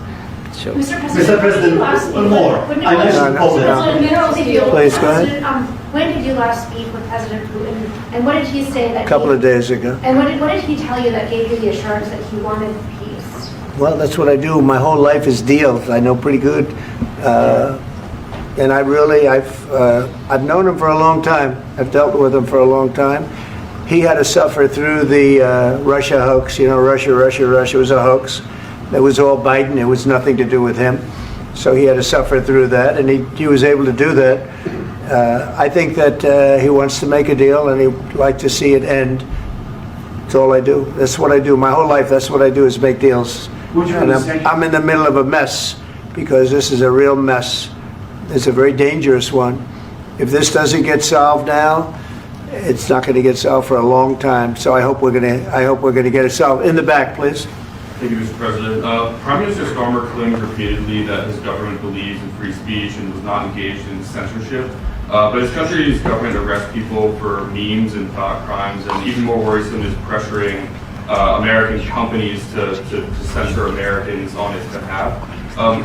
Speaker 2: So.
Speaker 4: Mr. President, one more. I mentioned Poland.
Speaker 1: Please, go ahead.
Speaker 9: When did you last speak with President Putin, and what did he say that?
Speaker 1: A couple of days ago.
Speaker 9: And what did he tell you that gave you the assurance that he wanted peace?
Speaker 1: Well, that's what I do. My whole life is deals. I know pretty good. And I've known him for a long time. I've dealt with him for a long time. He had to suffer through the Russia hoax. You know, Russia was a hoax. It was all Biden. It was nothing to do with him. So he had to suffer through that, and he was able to do that. I think that he wants to make a deal, and he'd like to see it end. That's all I do. That's what I do. My whole life, that's what I do, is make deals. And I'm in the middle of a mess, because this is a real mess. It's a very dangerous one. If this doesn't get solved now, it's not going to get solved for a long time. So I hope we're going to get it solved. In the back, please.
Speaker 12: Thank you, Mr. President. Prime Minister Starmer claimed repeatedly that his government believes in free speech and was not engaged in censorship. But his country's government arrests people for memes and thought crimes, and even more worrisome is pressuring American companies to censor Americans on its behalf.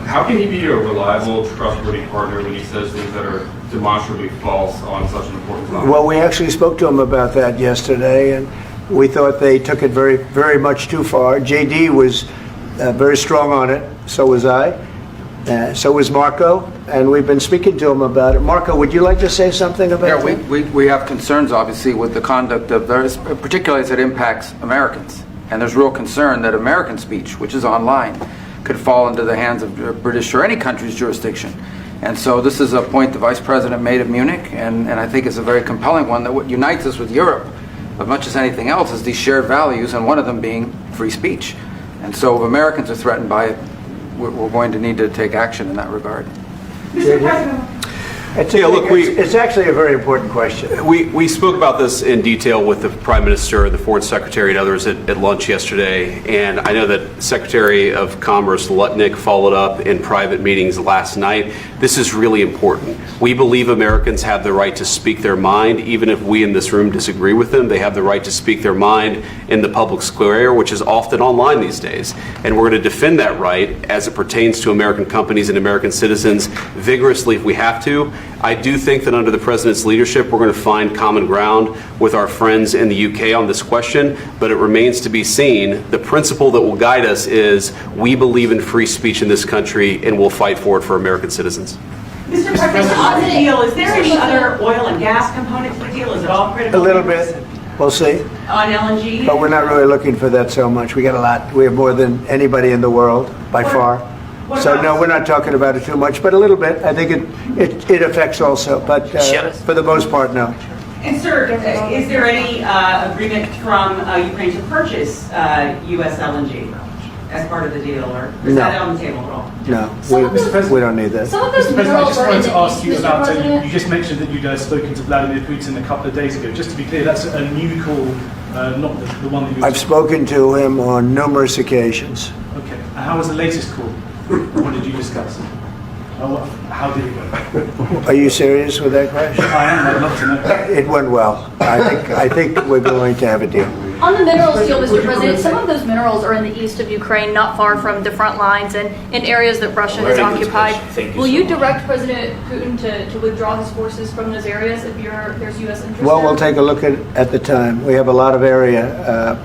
Speaker 12: How can he be a reliable, trustworthy partner when he says things that are demonstrably false on such an important topic?
Speaker 1: Well, we actually spoke to him about that yesterday, and we thought they took it very, very much too far. JD was very strong on it. So was I. So was Marco, and we've been speaking to him about it. Marco, would you like to say something about that?
Speaker 13: Yeah, we have concerns, obviously, with the conduct of those, particularly as it impacts Americans. And there's real concern that American speech, which is online, could fall into the hands of British or any country's jurisdiction. And so this is a point the Vice President made at Munich, and I think it's a very compelling one, that what unites us with Europe, as much as anything else, is these shared values, and one of them being free speech. And so if Americans are threatened by it, we're going to need to take action in that regard.
Speaker 14: Mr. President.
Speaker 1: It's actually a very important question.
Speaker 15: We spoke about this in detail with the Prime Minister, the Foreign Secretary, and others at lunch yesterday. And I know that Secretary of Commerce Lutnick followed up in private meetings last night. This is really important. We believe Americans have the right to speak their mind, even if we in this room disagree with them. They have the right to speak their mind in the public square, which is often online these days. And we're going to defend that right as it pertains to American companies and American citizens vigorously if we have to. I do think that under the President's leadership, we're going to find common ground with our friends in the UK on this question, but it remains to be seen. The principle that will guide us is we believe in free speech in this country, and we'll fight for it for American citizens.
Speaker 14: Mr. President, on the deal, is there any other oil and gas component to the deal? Is it all critical?
Speaker 1: A little bit. We'll see.
Speaker 14: On LNG?
Speaker 1: But we're not really looking for that so much. We got a lot. We have more than anybody in the world, by far. So no, we're not talking about it too much, but a little bit. I think it affects also, but for the most part, no.
Speaker 14: And sir, is there any agreement from Ukraine to purchase U.S. LNG as part of the deal, or is that on the table at all?
Speaker 1: No, we don't need that.
Speaker 6: Mr. President, I just wanted to ask you about, you just mentioned that you'd spoken to Vladimir Putin a couple of days ago. Just to be clear, that's a new call, not the one that you...
Speaker 1: I've spoken to him on numerous occasions.
Speaker 6: Okay, and how was the latest call? What did you discuss? How did it go?
Speaker 1: Are you serious with that question?
Speaker 6: I am. I'd love to know.
Speaker 1: It went well. I think we're going to have a deal.
Speaker 16: On the minerals deal, Mr. President, some of those minerals are in the east of Ukraine, not far from the front lines and in areas that Russia has occupied. Will you direct President Putin to withdraw his forces from those areas if there's U.S. interest?
Speaker 1: Well, we'll take a look at the time. We have a lot of area.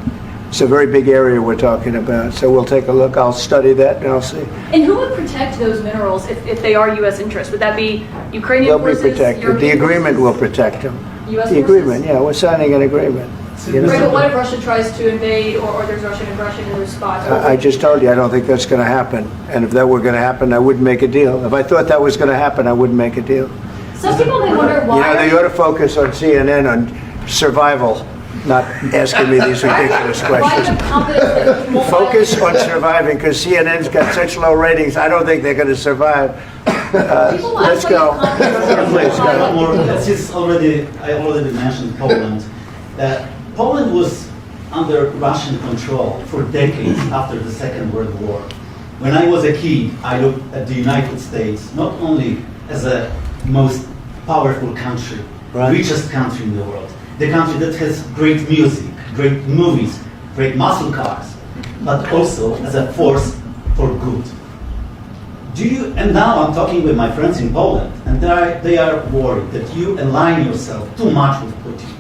Speaker 1: It's a very big area we're talking about, so we'll take a look. I'll study that and I'll see.
Speaker 16: And who would protect those minerals if they are U.S. interests? Would that be Ukrainian forces?
Speaker 1: They'll be protected.
Speaker 16: European
Speaker 1: The agreement
Speaker 16: forces?
Speaker 1: will protect them.
Speaker 16: U.S.
Speaker 1: The
Speaker 16: forces?
Speaker 1: agreement, yeah, we're signing an agreement. You know?
Speaker 16: Right, but what if Russia tries to invade or there's Russian aggression in those spots?
Speaker 1: I just told you I don't think that's going to happen. And if that were going to happen, I wouldn't make a deal. If I thought that was going to happen, I wouldn't make a deal.
Speaker 16: Some people may wonder why.
Speaker 1: You know, they ought to focus on CNN on survival, not asking me these ridiculous questions. Focus on surviving, because CNN's got such low ratings. I don't think they're going to survive. Let's go. Please go.
Speaker 4: Since I already mentioned Poland. Poland was under Russian control for decades after the Second World War. When I was a kid, I looked at the United States not only as a most powerful country, richest country in the world, the country that has great music, great movies, great muscle cars, but also as a force for good. And now I'm talking with my friends in Poland, and they are worried that you align yourself too much with Putin.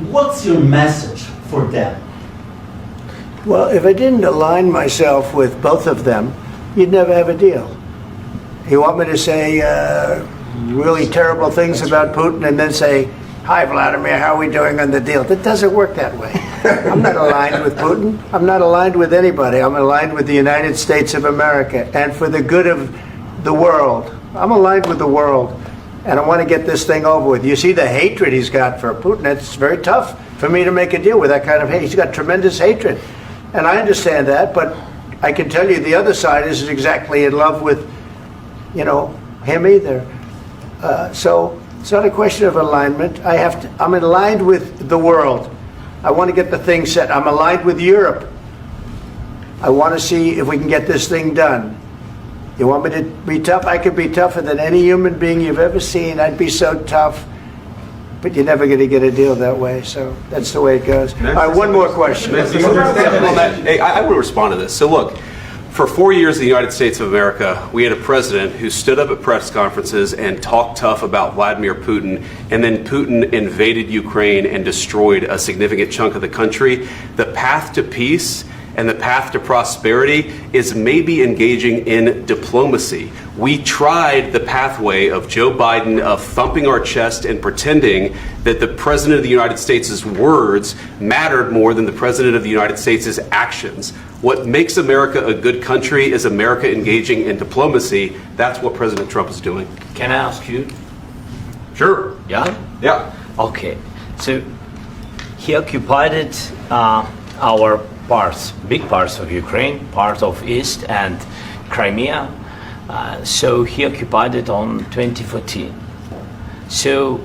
Speaker 4: What's your message for them?
Speaker 1: Well, if I didn't align myself with both of them, you'd never have a deal. You want me to say really terrible things about Putin and then say, "Hi, Vladimir, how are we doing on the deal?" That doesn't work that way. I'm not aligned with Putin. I'm not aligned with anybody. I'm aligned with the United States of America and for the good of the world. I'm aligned with the world. And I want to get this thing over with. You see the hatred he's got for Putin. It's very tough for me to make a deal with that kind of hate. He's got tremendous hatred. And I understand that, but I can tell you the other side isn't exactly in love with, him either. So it's not a question of alignment. I'm aligned with the world. I want to get the thing set. I'm aligned with Europe. I want to see if we can get this thing done. You want me to be tough? I could be tougher than any human being you've ever seen. I'd be so tough. But you're never going to get a deal that way. So that's the way it goes. All right, one more question.
Speaker 15: Hey, I want to respond to this. So look, for 4 years in the United States of America, we had a president who stood up at press conferences and talked tough about Vladimir Putin, and then Putin invaded Ukraine and destroyed a significant chunk of the country. The path to peace and the path to prosperity is maybe engaging in diplomacy. We tried the pathway of Joe Biden of thumping our chest and pretending that the President of the United States' words mattered more than the President of the United States' actions. What makes America a good country is America engaging in diplomacy. That's what President Trump is doing.
Speaker 2: Can I ask you?
Speaker 15: Sure.
Speaker 2: Yeah?
Speaker 15: Yeah.
Speaker 2: Okay. So he occupied our parts, big parts of Ukraine, part of East and Crimea. So he occupied it on 2014. So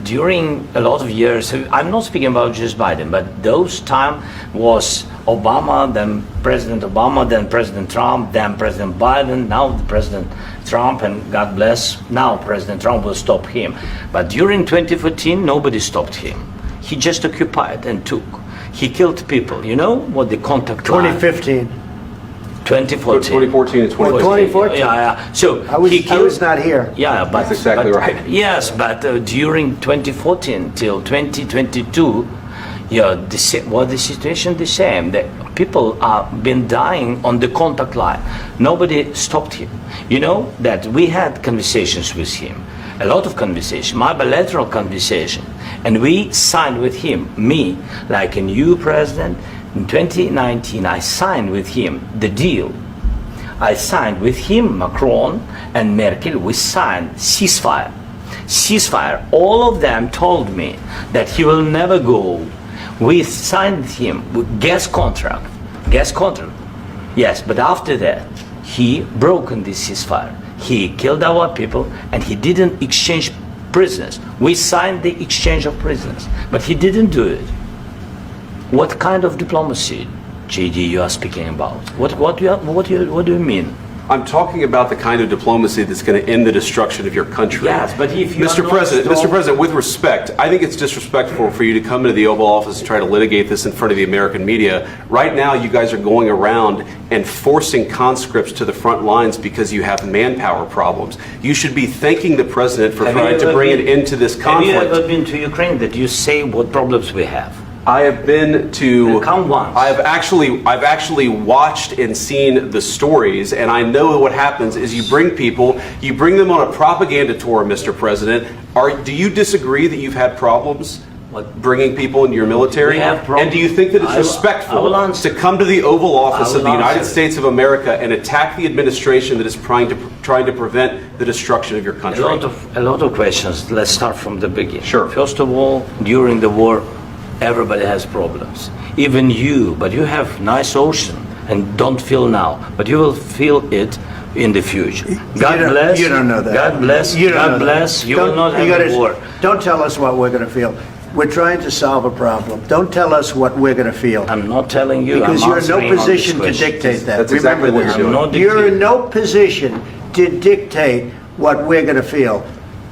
Speaker 2: during a lot of years, so I'm not speaking about just Biden, but those time was Obama, then President Obama, then President Trump, then President Biden, now the President Trump, and God bless, now President Trump will stop him. But during 2014, nobody stopped him. He just occupied and took. He killed people. You know what the contact line?
Speaker 1: 2015.
Speaker 15: 2014
Speaker 2: 2014.
Speaker 15: and 2014.
Speaker 1: 2014.
Speaker 2: Yeah. So
Speaker 1: I was not here.
Speaker 2: Yeah, but
Speaker 15: that's exactly right.
Speaker 2: Yes, but during 2014 till 2022, yeah, the situation the same. The people have been dying on the contact line. Nobody stopped him. You know that we had conversations with him, a lot of conversation, my bilateral conversation, and we signed with him, me, like a new president. In 2019, I signed with him the deal. I signed with him, Macron and Merkel, we signed ceasefire. Ceasefire. All of them told me that he will never go. We signed him with gas contract. Gas contract. Yes, but after that, he broken this ceasefire. He killed our people and he didn't exchange prisoners. We signed the exchange of prisoners, but he didn't do it. What kind of diplomacy, JD, you are speaking about? What do you mean?
Speaker 15: I'm talking about the kind of diplomacy that's going to end the destruction of your country.
Speaker 2: Yes, but if you
Speaker 15: Mr. President, with respect, I think it's disrespectful for you to come into the Oval Office and try to litigate this in front of the American media. Right now, you guys are going around and forcing conscripts to the front lines because you have manpower problems. You should be thanking the President for trying to bring an end to this conflict.
Speaker 2: Have you ever been to Ukraine that you say what problems we have?
Speaker 15: I have been to.
Speaker 2: Count once.
Speaker 15: I've actually watched and seen the stories, and I know what happens is you bring them on a propaganda tour, Mr. President. Do you disagree that you've had problems bringing people into your military? And do you think that it's respectful to come to the Oval Office of the United States of America and attack the administration that is trying to prevent the destruction of your country?
Speaker 2: A lot of questions. Let's start from the beginning.
Speaker 15: Sure.
Speaker 2: First of all, during the war, everybody has problems, even you, but you have nice ocean and don't feel now, but you will feel it in the future. God bless.
Speaker 1: You don't know that.
Speaker 2: God bless. God bless. You will not have a war.
Speaker 1: Don't tell us what we're going to feel. We're trying to solve a problem. Don't tell us what we're going to feel.
Speaker 2: I'm not telling you.
Speaker 1: Because you're in no position to dictate that.
Speaker 15: That's exactly what you're doing.
Speaker 1: You're in no position to dictate what we're going to feel.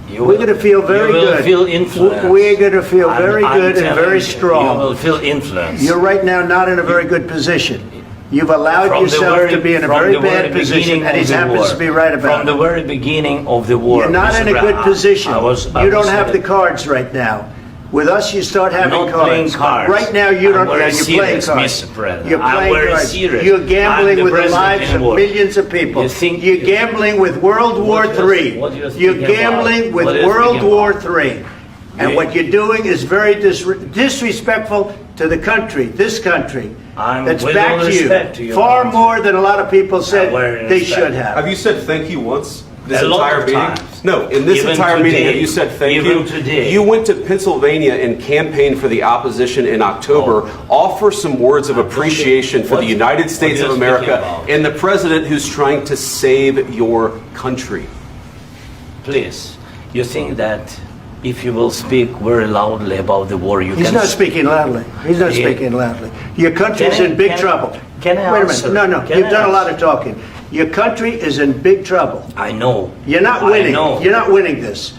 Speaker 1: We're going to feel very good.
Speaker 2: You will feel influence.
Speaker 1: We're going to feel very good and very strong.
Speaker 2: You will feel influence.
Speaker 1: You're right now not in a very good position. You've allowed yourself to be in a very bad position, and he happens to be right about it.
Speaker 2: From the very beginning of the war.
Speaker 1: You're not in a good position. You don't have the cards right now. With us, you start having cards. Right now, you don't. You're playing cards. You're playing cards. You're gambling with the lives of millions of people. You're gambling with World War III. You're gambling with World War III. And what you're doing is very disrespectful to the country, this country, that's back to you, far more than a lot of people said they should have.
Speaker 15: Have you said thank you once? This entire meeting? No, in this entire meeting, have you said thank you? You went to Pennsylvania and campaigned for the opposition in October. Offer some words of appreciation for the United States of America and the president who's trying to save your country.
Speaker 2: Please, you think that if you will speak very loudly about the war, you can...
Speaker 1: He's not speaking loudly. He's not speaking loudly. Your country's in big trouble.
Speaker 2: Can I
Speaker 1: Wait a
Speaker 2: answer?
Speaker 1: minute. No,
Speaker 2: Can
Speaker 1: you've
Speaker 2: I
Speaker 1: done a lot
Speaker 2: answer?
Speaker 1: of talking. Your country is in big trouble.
Speaker 2: I know.
Speaker 1: You're not
Speaker 2: I
Speaker 1: winning.
Speaker 2: know.
Speaker 1: You're not winning this.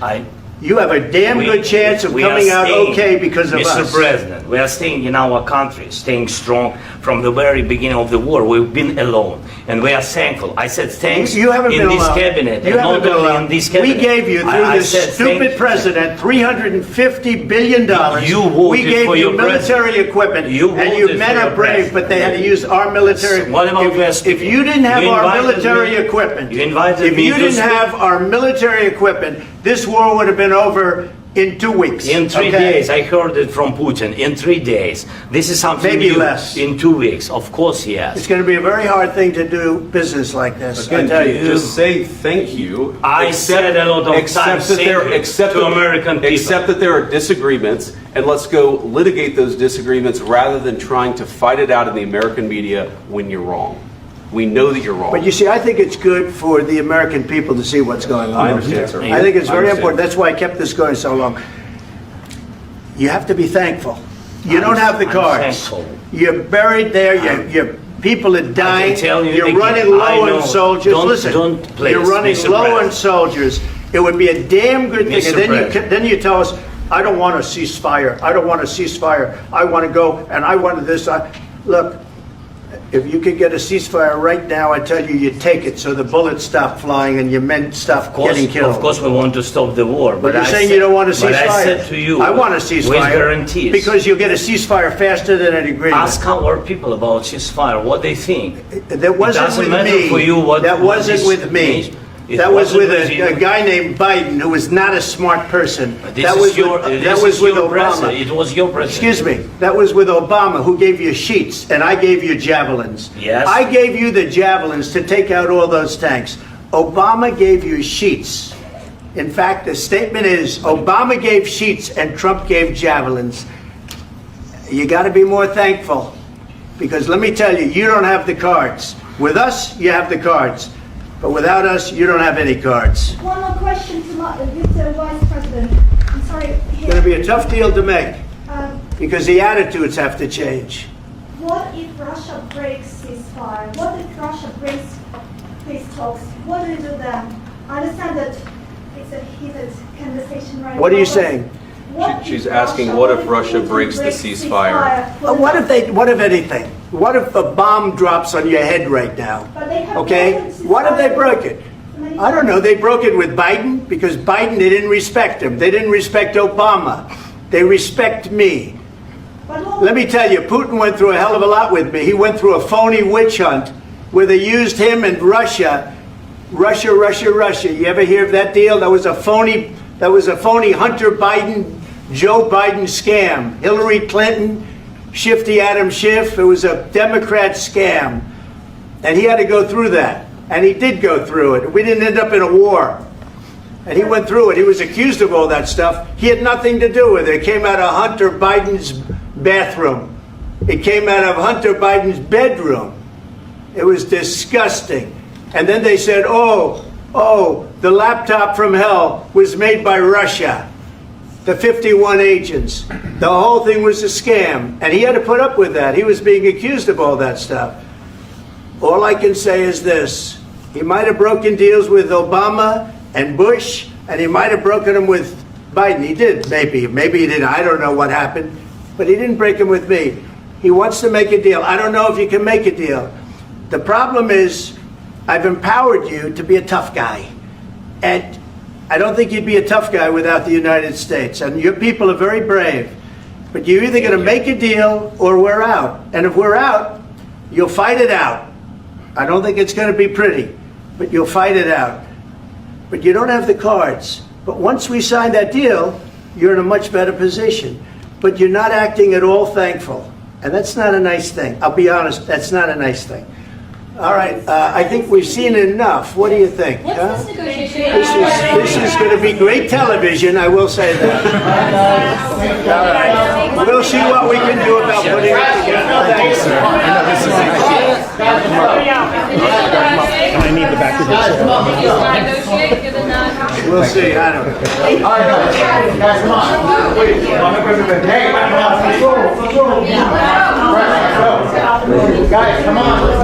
Speaker 1: You have a damn good chance of
Speaker 2: we are
Speaker 1: coming out
Speaker 2: staying,
Speaker 1: okay because of
Speaker 2: Mr.
Speaker 1: us.
Speaker 2: President, we are staying in our country, staying strong from the very beginning of the war. We've been alone, and we are thankful. I said thanks
Speaker 1: You haven't
Speaker 2: in
Speaker 1: been
Speaker 2: this
Speaker 1: alone.
Speaker 2: cabinet,
Speaker 1: You
Speaker 2: and
Speaker 1: haven't
Speaker 2: not
Speaker 1: been
Speaker 2: only
Speaker 1: alone.
Speaker 2: in this cabinet.
Speaker 1: We gave you, through
Speaker 2: I
Speaker 1: this
Speaker 2: said
Speaker 1: stupid
Speaker 2: thank-
Speaker 1: president, $350 billion.
Speaker 2: You voted
Speaker 1: We gave
Speaker 2: for
Speaker 1: you
Speaker 2: your
Speaker 1: military equipment,
Speaker 2: You
Speaker 1: and
Speaker 2: voted
Speaker 1: you
Speaker 2: for
Speaker 1: men
Speaker 2: your
Speaker 1: are brave, but they had to use our military.
Speaker 2: What about
Speaker 1: If you didn't have
Speaker 2: You
Speaker 1: our
Speaker 2: invited
Speaker 1: military
Speaker 2: me-
Speaker 1: equipment,
Speaker 2: you invited
Speaker 1: if
Speaker 2: me
Speaker 1: you
Speaker 2: to
Speaker 1: didn't
Speaker 2: speak-
Speaker 1: have our military equipment, this war would have been over in 2 weeks.
Speaker 2: In 3
Speaker 1: okay?
Speaker 2: days, I heard it from Putin. In 3 days, this is something
Speaker 1: Maybe
Speaker 2: new.
Speaker 1: less.
Speaker 2: In 2 weeks, of course, yes.
Speaker 1: It's going to be a very hard thing to do business like this. I
Speaker 15: Again,
Speaker 1: tell you.
Speaker 15: just say thank you.
Speaker 2: I said a lot of times
Speaker 15: that there,
Speaker 2: thank you
Speaker 15: accept
Speaker 2: to
Speaker 15: that-
Speaker 2: American people.
Speaker 15: Accept that there are disagreements, and let's go litigate those disagreements rather than trying to fight it out in the American media when you're wrong. We know that you're wrong.
Speaker 1: But you see, I think it's good for the American people to see what's going on.
Speaker 15: I understand, sir.
Speaker 1: I think it's
Speaker 15: I
Speaker 1: very
Speaker 15: understand.
Speaker 1: important. That's why I kept this going so long. You have to be thankful. You don't have the
Speaker 2: I'm
Speaker 1: cards.
Speaker 2: thankful.
Speaker 1: You're buried there. Your people are dying.
Speaker 2: tell you
Speaker 1: You're
Speaker 2: again,
Speaker 1: running
Speaker 2: I
Speaker 1: low
Speaker 2: know.
Speaker 1: on soldiers.
Speaker 2: Don't-
Speaker 1: Listen,
Speaker 2: don't please,
Speaker 1: you're running
Speaker 2: Mr.
Speaker 1: low on
Speaker 2: President.
Speaker 1: soldiers. It would be a damn good thing.
Speaker 2: Mr.
Speaker 1: And then
Speaker 2: President.
Speaker 1: then you tell us, I don't want a ceasefire. I don't want a ceasefire. I want to go and I want this. Look, if you could get a ceasefire right now, I tell you, you take it so the bullets stop flying and your men stop getting killed.
Speaker 2: Of course, we want to stop the war.
Speaker 1: But you're
Speaker 2: I
Speaker 1: saying
Speaker 2: said-
Speaker 1: you don't want a ceasefire.
Speaker 2: But I said to you,
Speaker 1: I want a
Speaker 2: with
Speaker 1: ceasefire.
Speaker 2: guarantees.
Speaker 1: Because you'll get a ceasefire faster than an agreement.
Speaker 2: Ask our people about ceasefire, what they think.
Speaker 1: That wasn't
Speaker 2: it doesn't
Speaker 1: with
Speaker 2: matter
Speaker 1: me.
Speaker 2: for you what
Speaker 1: That
Speaker 2: what
Speaker 1: wasn't
Speaker 2: this
Speaker 1: with me.
Speaker 2: means. It
Speaker 1: That was
Speaker 2: wasn't
Speaker 1: with
Speaker 2: you.
Speaker 1: a guy named Biden who was not a smart person.
Speaker 2: This
Speaker 1: That
Speaker 2: is
Speaker 1: was
Speaker 2: your,
Speaker 1: with,
Speaker 2: this
Speaker 1: that was
Speaker 2: is
Speaker 1: with
Speaker 2: your
Speaker 1: Obama.
Speaker 2: president. It was your president.
Speaker 1: Excuse me. That was with Obama, who gave you sheets, and I gave you javelins.
Speaker 2: Yes.
Speaker 1: I gave you the javelins to take out all those tanks. Obama gave you sheets. In fact, the statement is Obama gave sheets and Trump gave javelins. You got to be more thankful, because let me tell you, you don't have the cards. With us, you have the cards. But without us, you don't have any cards.
Speaker 9: One more question to Mr. Vice President. I'm sorry.
Speaker 1: It's going to be a tough deal to make,
Speaker 9: Um,
Speaker 1: because the attitudes have to change.
Speaker 9: what if Russia breaks ceasefire? What if Russia breaks peace talks? What do you do then? I understand that it's a heated conversation right now.
Speaker 1: What are you
Speaker 9: but
Speaker 1: saying?
Speaker 9: what
Speaker 15: She's
Speaker 9: if
Speaker 15: asking, what if Russia breaks the ceasefire?
Speaker 1: What if anything? What if a bomb drops on your head right now?
Speaker 9: But they have
Speaker 1: Okay?
Speaker 9: broken ceasefire.
Speaker 1: What if they broke it? I don't know. They broke it with Biden, because Biden, they didn't respect him. They didn't respect Obama. They respect me. Let me tell you, Putin went through a hell of a lot with me. He went through a phony witch hunt where they used him and Russia. Russia. You ever hear of that deal? That was a phony Hunter Biden, Joe Biden scam. Hillary Clinton, Shifty Adam Schiff. It was a Democrat scam. And he had to go through that. And he did go through it. We didn't end up in a war. And he went through it. He was accused of all that stuff. He had nothing to do with it. It came out of Hunter Biden's bathroom. It came out of Hunter Biden's bedroom. It was disgusting. And then they said, oh, the laptop from hell was made by Russia. The 51 agents. The whole thing was a scam. And he had to put up with that. He was being accused of all that stuff. All I can say is this. He might have broken deals with Obama and Bush, and he might have broken them with Biden. He did, maybe. Maybe he didn't. I don't know what happened. But he didn't break them with me. He wants to make a deal. I don't know if you can make a deal. The problem is, I've empowered you to be a tough guy. And I don't think you'd be a tough guy without the United States. And your people are very brave. But you're either going to make a deal or we're out. And if we're out, you'll fight it out. I don't think it's going to be pretty, but you'll fight it out. But you don't have the cards. But once we sign that deal, you're in a much better position. But you're not acting at all thankful. And that's not a nice thing. I'll be honest, that's not a nice thing. All right, I think we've seen enough. What do you think? Huh?
Speaker 16: What's this negotiation?
Speaker 1: This is going to be great television, I will say that. All right. We'll see what we can do about putting it together. Thanks, sir.
Speaker 7: I need the back of the
Speaker 1: We'll see. I don't know.
Speaker 11: All right, guys, come on. Wait, President. Hey, let's go.
Speaker 17: Guys, come on.